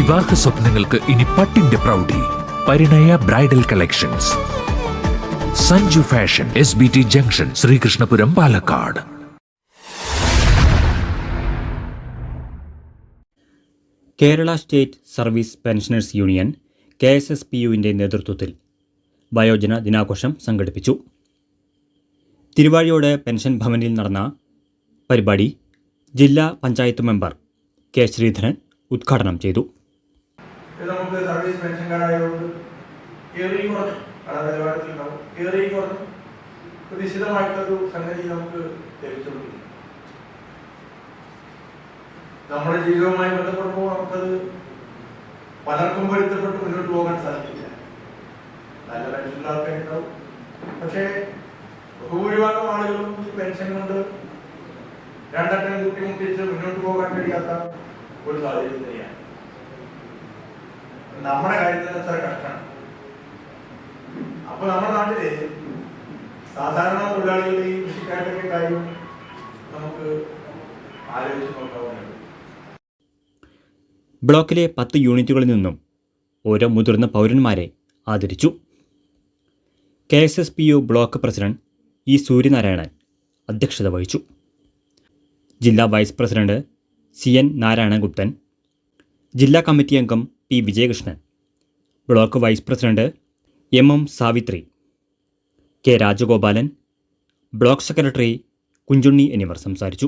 വിവാഹ സ്വപ്നങ്ങൾക്ക് ഇനി പട്ടിന്റെ പ്രൗഢി. Parinaya bridal collections. Sanju fashion, SBT junction, Sreekrishnapuram, Palakkad. Kerala state service pensioners union KSSPUവിൻ്റെ നേതൃത്വത്തിൽ വയോജന ദിനാഘോഷം സംഘടിപ്പിച്ചു. തിരുവാഴിയോട് പെൻഷൻ ഭവനിൽ നടന്ന പരിപാടി ജില്ലാ പഞ്ചായത്ത് മെമ്പർ K. ശ്രീധരൻ ഉദ്ഘാടനം ചെയ്തു. നമുക്ക് സർവീസ് പെൻഷൻ കാർഡായതുകൊണ്ട് പ്രതീക്ഷിതമായിട്ടൊരു സംഗതി നമുക്ക് ലഭിച്ചുകൊണ്ടിരിക്കും. നമ്മുടെ ജീവിതവുമായി ബന്ധപ്പെടുമ്പോൾ നമുക്കത് പലർക്കും പൊരുത്തപ്പെട്ട് മുന്നോട്ട് പോകാൻ സാധിക്കില്ല. നല്ല പെൻഷൻകാർക്ക് ഉണ്ടാവും. പക്ഷേ ഭൂരിഭാഗം ആളുകളും ഈ പെൻഷൻ കൊണ്ട് രണ്ടറ്റം കൂട്ടിമുട്ടിച്ച് മുന്നോട്ട് പോകാൻ കഴിയാത്ത ഒരു സാഹചര്യം തന്നെയാണ്. നമ്മുടെ കാര്യത്തിന് എത്ര കഷ്ടമാണ്. അപ്പൊ നമ്മുടെ നാട്ടില് സാധാരണ തൊഴിലാളികളുടെയും കൃഷിക്കാരുടെയൊക്കെ കാര്യം നമുക്ക് ആലോചിച്ച് നോക്കാവുന്നതാണ്. ബ്ലോക്കിലെ 10 യൂണിറ്റുകളിൽ നിന്നും ഓരോ മുതിർന്ന പൗരന്മാരെ ആദരിച്ചു. KSSPU block president E. Suryanarayanan അധ്യക്ഷത വഹിച്ചു. ജില്ലാ വൈസ് പ്രസിഡന്റ് CN നാരായണഗുപ്തൻ, ജില്ലാ കമ്മിറ്റി അംഗം P. Vijayakrishnan, block vice president MM Savitri, K. Rajagopalan, block secretary Kunjunni എന്നിവർ സംസാരിച്ചു.